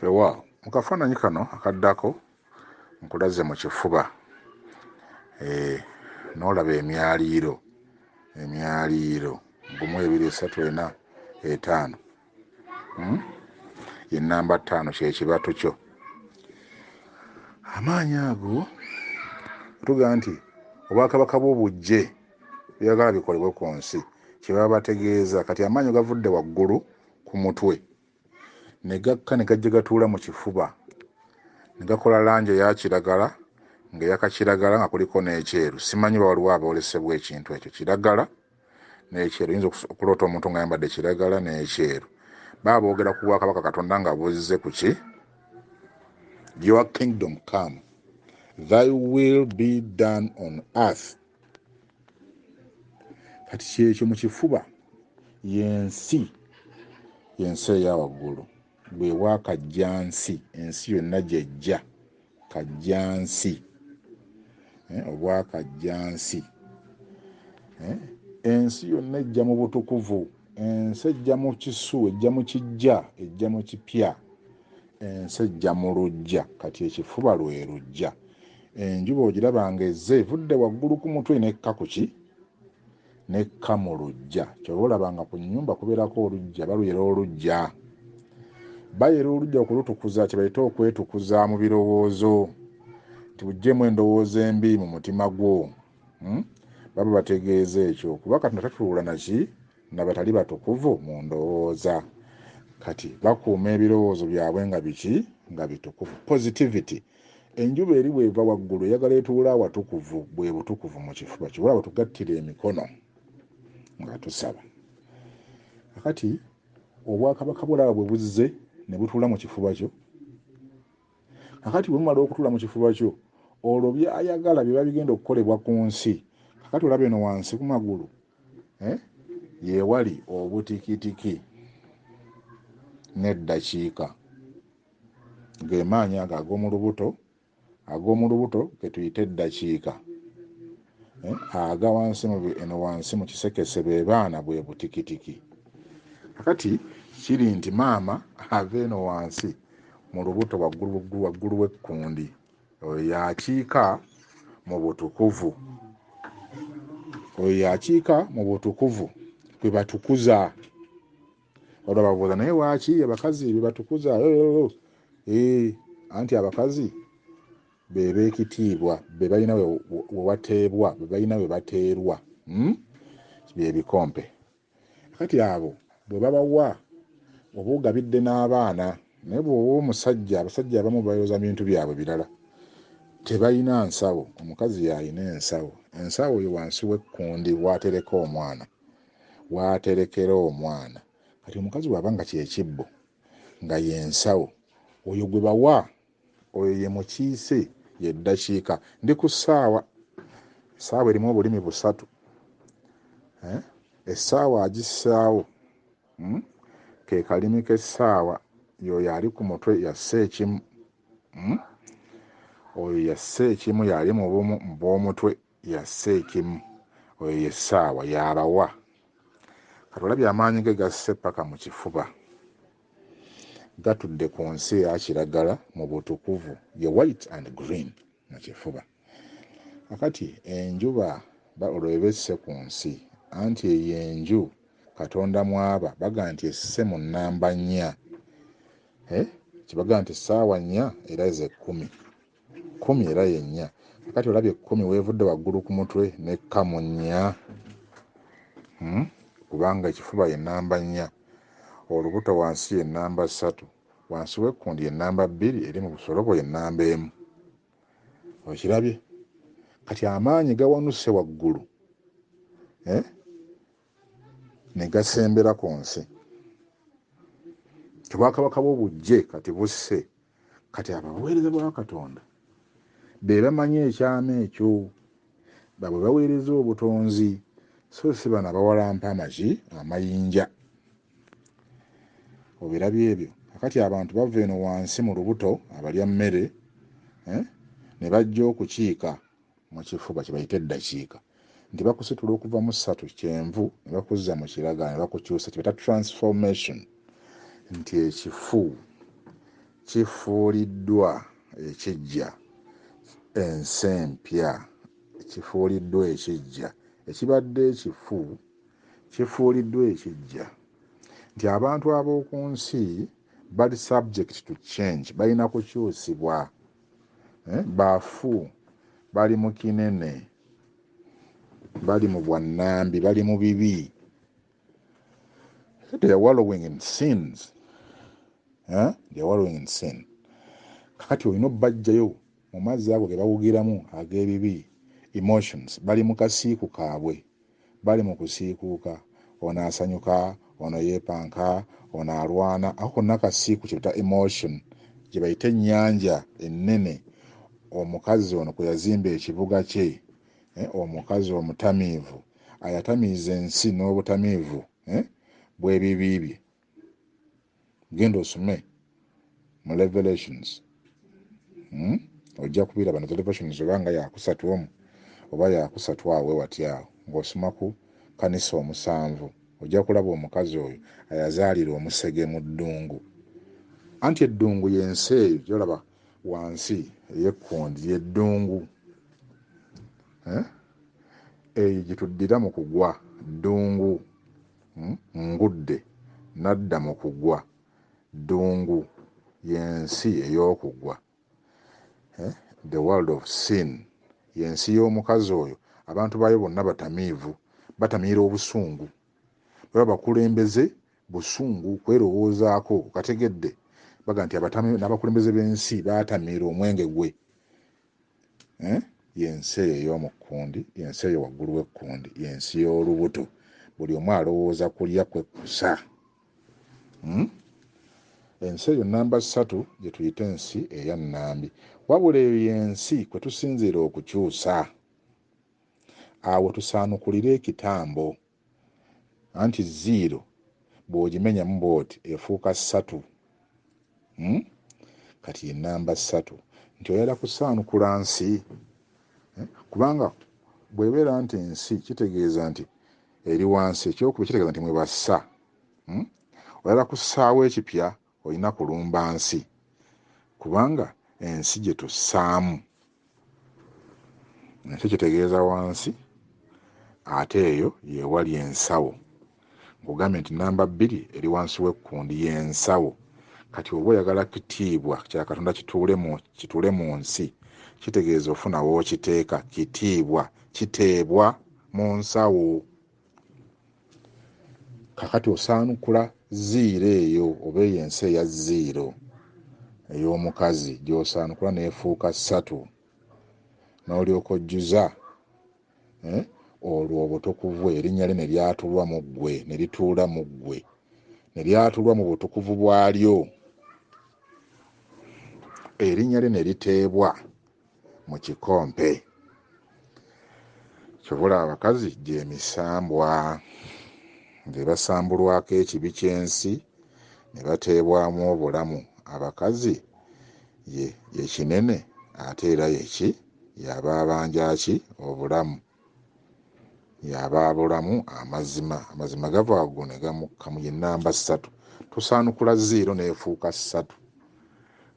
Ewa mukafaananyi kano akaddako nkulaze mu kifuba n'olaba emyaliiro 1 2 3 4 5 ye nnamba 5 kye kibatu kyo. Amaanyi ago tuga nti obwakabaka bw'obujje byagala bikolebwe ku nsi kye baba bategeeza kati amaanyi gavudde waggulu ku mutwe ne gakka ne gajja gatuula mu kifuba ne gakola langi eya kiragala ng'eyakakiragala nga kuliko n'ekyeru. Simanyi waliwo aboolesebwa ekintu ekyo kiragala n'ekyeru. Yinza okuloota omuntu ng'ayambadde kiragala n'ekyeru. Baba boogera ku bwakabaka Katonda nga buzze ku ki? Your kingdom come, thy will be done on earth. Kati kyekyo mu kifuba y'ensi eya waggulu bwe bwakajjansi, ensi yonna gyejja kajjansi, obwakajjansi. Ensi yonna ejja mu butukuvu, ensi ejja mu kisu, ejja mu kijja, ejja mu kipya, ensi ejja mu luggya. Kati ekifuba lwe luggya. Enjuba ogiraba ng'ezze evudde waggulu ku mutwe nekka ku ki? Nekka mu luggya. Ky'oba olaba nga ku nnyumba kubeerako oluggya, baluyera oluggya. Bayera oluggya okulutukuza, kye bayita okwetukuza mu birowoozo, tibuggyemu endowooza embi mu mutima gwo. Baba bategeeza ekyo kuba Katonda tatuula naki nabatali batukuvu mu ndowooza. Kati bakuuma ebirowoozo byabwe nga biki? Nga bitukuvu. Positivity. Enjuba eri bw'eva waggulu eyagala etuula awatukuvu, bwe butukuvu mu kifuba. Kibula batugattira emikono nga tusaba. Kati obwakabaka bulaba bwe buzze ne butuula mu kifuba kyo. Kakati bwe mumala okutuula mu kifuba kyo, olwo byayagala bye bigenda okukolebwa ku nsi. Kakati olaba eno wansi ku magulu yeewali obutikitiki n'eddakiika, g'emaanyi ago ag'omu lubuto ge tuyita eddakiika. Aga wansi eno wansi mu kisekese be baana bwe butikitiki. Kakati kiri nti maama ava eno wansi mu lubuto waggulu w'ekkundi, oyo yakiika mu butukuvu. Oyo yakiika mu butukuvu kwe batukuza. Olwo babuuza naye waaki abakazi be batukuza? Anti abakazi be beekitiibwa, be balina we wateebwa, be balina we bateerwa, bye bikompe. Kati abo bwe babawa oba ogabidde n'abaana, naye bw'owa omusajja, abasajja abamu bayoza bintu byabwe birala, tebalina nsawo. Omukazi y'alina ensawo. Ensawo oyo wansi w'ekkundi w'aterekera omwana. Kati omukazi bw'aba nga kyekibbo nga y'ensawo, oyo gwe bawa, oyo ye mukiise, ye ddakiika. Ndi ku ssaawa erimu obulimi 3. Essaawa agissaawo ke kalimi k'essaawa. Y'oyo ali ku mutwe yasse ekimu. Oyo yasse ekimu, yali mu bumu bw'omutwe yasse ekimu. Oyo y'essaawa y'abawa. Kati olabye amaanyi ge gasse paka mu kifuba, gatudde ku nsi eya kiragala mu butukuvu, ye white and green mu kifuba. Kakati enjuba olwo eba esse ku nsi, anti eyo enju Katonda mwaba baga nti esse mu nnamba 4. Kibaga nti essaawa 4 era ze 10. 10 era ye 4. Kakati olabye 10 weevudde waggulu ku mutwe nekka mu 4. Kubanga ekifuba ye nnamba 4, olubuto wansi ye nnamba 3, wansi w'ekkundi ye nnamba 2, eri mu busolobo ye nnamba 1. Okirabye? Kati amaanyi gawanuse waggulu ne gasembera ku nsi. Obwakabaka bw'obujje kati busse. Kati abaweereza bwa Katonda be bamanyi ekyama ekyo, babwe baweereza obutonzi, so si bano abawalampa amayinja. Obirabye ebyo? Kakati abantu bava eno wansi mu lubuto abalya mmere ne bajja okukiika mu kifuba kye bayita eddakiika, nti bakusitula okuva mu 3 kyenvu ne bakuzza mu kiragala ne bakukyusa, kye bayita transformation, nti ekifu kifuuliddwa ekijja ensi empya, kifuuliddwa ekijja ekibadde ekifu kifuuliddwa ekijja, nti abantu ab'oku nsi bali subject to change, balina kukyusibwa. Baafu, bali mu kinene, bali mu bwannambi, bali mu bibi. They are wallowing in sins. They are wallowing in sin. Kakati olina obbajjayo mu mazzi ago ge bawugiramu ag'ebibi, emotions, bali mu kasiiku kaabwe, bali mu kusiikuuka, ono asanyuka, ono yeepanka, ono alwana. Ako konna kasiiku kye tuta emotion, gye bayita ennyanja ennene. Omukazi ono kwe yazimba ekibuga kye, omukazi omutamiivu ayatamiiza ensi n'obutamiivu bw'ebibi bye. Genda osome mu Revelations, ojja kubiraba na Revelations oba nga yakusatu omu oba yakusatu awe watyawo, ng'osoma ku kanisa omusanvu ojja kulaba omukazi oyo ayazaalira omusege mu ddungu. Anti eddungu y'ensi eyo gy'olaba wansi ey'ekkundi y'eddungu. Eyo gituddira mu kugwa ddungu. Ngudde nadda mu kugwa ddungu, y'ensi ey'okugwa. The world of sin, y'ensi y'omukazi oyo. Abantu baayo bonna batamiivu, batamiira obusungu. Baba bakulembeze busungu, kwerowoozaako. Kategedde baga nti n'abakulembeze b'ensi baatamiira omwenge gwe. Y'ensi eyo ey'omu kkundi, y'ensi eyo waggulu w'ekkundi, y'ensi y'olubuto. Buli omu alowooza kulya kwekkusa. Ensi eyo namba 3 gye tuyita ensi eya nnambi. Wabula eyo y'ensi kwe tusinziira okukyusa. Awo tusaanukulire ekitambo. Anti 0 bw'ogimenyamu bw'oti efuuka 3. Kati ye namba 3 nti oyala kusaanukula nsi. Kubanga bw'ebeera nti ensi kitegeeza nti eri wansi, ekyokuba kitegeeza nti mwe bassa. Oyala kussaawo ekipya, olina kulumba nsi, kubanga ensi gye tussaamu, ensi kitegeeza wansi, ate eyo yeewali ensawo. Nkugambye nti namba 2 eri wansi w'ekkundi y'ensawo. Kati oba oyagala kitiibwa kya Katonda kituule mu nsi, kitegeeza ofuna w'okiteeka. Kitiibwa kiteebwa mu nsawo. Kakati osaanukula 0 eyo, oba eyo ensi eya 0 ey'omukazi gy'osaanukula n'efuuka 3, n'olyoka ojjuza olwo obutukuvu, erinnya lye ne lyatulwa mu ggwe, ne lituula mu ggwe, ne lyatulwa mu butukuvu bwalyo, erinnya lye ne liteebwa mu kikompe. Kyobula abakazi gy'emisambwa, nga basambulwako ekibi ky'ensi ne bateebwamu obulamu. Abakazi ye kinene, ate era yeki yaba abanjaki obulamu, yaba bulamu amazima. Amazima gava waggulu ne gamukka mu namba 3. Tusaanukula 0 n'efuuka 3.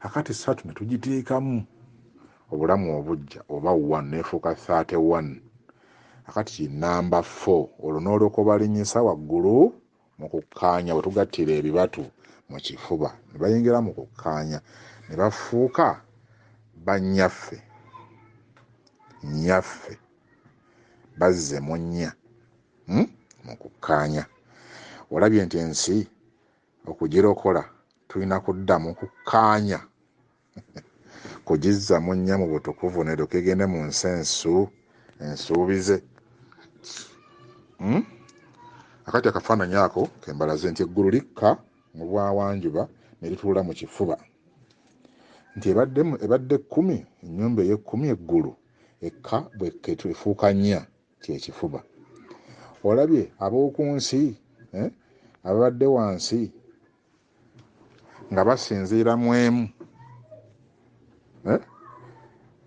Kakati 3 ne tugiteekamu obulamu obujja, oba 1 n'efuuka 31. Kakati namba 4 olwo n'olyoka obalinyisa waggulu mu kukkaanya, bwe tugattira ebibatu mu kifuba ne bayingira mu kukkaanya ne bafuuka bannyaffe, nnyaffe, bazze mu nnya mu kukkaanya. Olabye nti ensi okugirokola tulina kuddamu kukkaanya, kugizza mu nnya mu butukuvu n'eryoka egende mu nsi ensuubize. Akati akafaananyi ako kembalaze nti eggulu likka mu bwawanjuba ne lituula mu kifuba, nti ebadde 10, ennyumba ey'e10 eggulu ekka bwekketu efuuka 4 kyekifuba. Olabye ab'oku nsi ababadde wansi nga basinziira mu emu,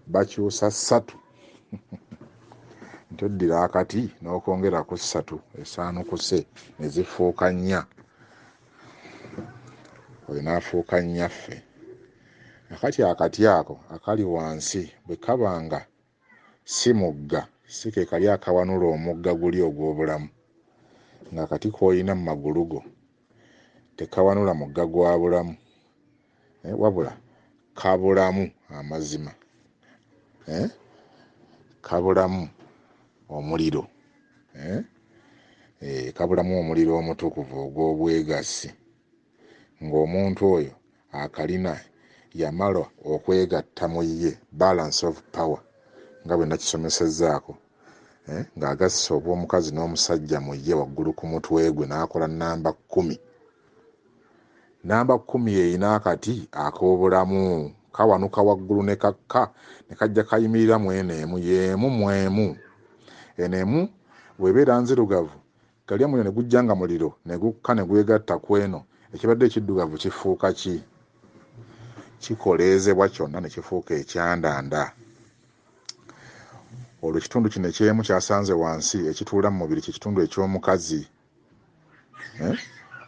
bakyusa 3 nti oddira akati n'okwongeraku 3 esaanukuse ne zifuuka 4. Oyo n'afuuka nnyaffe. akati ako akali wansi bwe kabanga si mugga si ke kali akawanula omugga guli ogw'obulamu ng'akati k'olina mu magulu go tekawanula mugga gwa bulamu wabula kabulamu amazima kabulamu omuliro kabulamu omuliro omutukuvu ogw'obwegassi ng'omuntu oyo akalina yamala okwegatta mu ye balance of power nga bwe nakisomesezzaako ng'agasse obw'omukazi n'omusajja mu ye waggulu ku mutwe gwe n'akola namba 10. Namba 10 yeyina akati ak'obulamu kawanuka waggulu ne kakka ne kajja kayimirira mweneemu yeemu mwemu enemu bw'ebeera nzirugavu galya muliro ne gujja nga muliro ne gukka ne gwegatta ku eno ekibadde ekiddugavu kifuuka ki kikoleezebwa kyonna ne kifuuka ekyandanda. Olwo ekitundu kino ekyemu kyasanze wansi ekituula mu mubiri kikitundu eky'omukazi.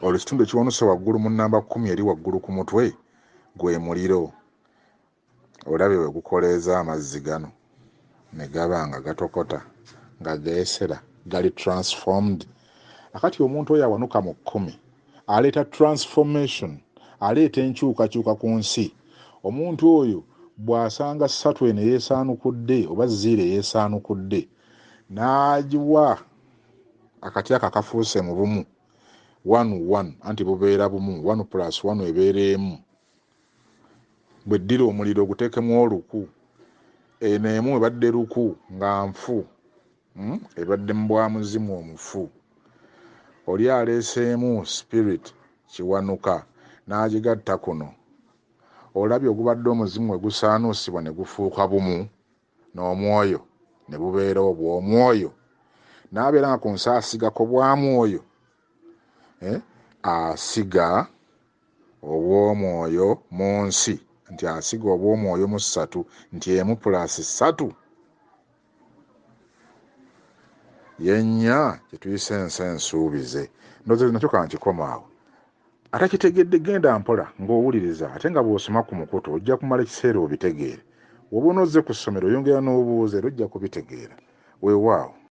Olwo ekitundu ekiwanuse waggulu mu namba 10 eri waggulu ku mutwe gwe muliro. Olabye bwe gukoleeza amazzi gano ne gaba nga gatokota nga geesera gali transformed. Akati omuntu oyo awanuka mu 10 aleeta transformation, aleeta enkyukakyuka ku nsi. Omuntu oyo bw'asanga 3 eno yeesaanukudde oba 0 yeesaanukudde n'agiwa akati aka kafuuse mu bumu 1 anti bubeera bumu 1 + 1 ebeera emu. Bweddira omuliro guteekemu oluku eno emu ebadde luku nga nfu ebadde mu bwamuzimu omufu. Oli aleeseemu spirit kiwanuka n'agigatta kuno. Olabye ogubadde omuzimu we gusaanuusibwa ne gufuuka bumu n'omwoyo ne bubeera obw'omwoyo n'abeera nga ku nsi asigako bwamwoyo asiga obw'omwoyo mu nsi nti asiga obw'omwoyo mu 3 nti emu + 3 yennya kyetuyise ensi ensuubize. Ndowooza nakyo kankikoma awo. Atakitegedde genda mpola ng'owuliriza ate nga bw'osoma ku mukutu ojja kumala ekiseera obitegeere. Woba onozze ku ssomero oyongera n'obuuza era ojja kubitegeera. Weewaawo.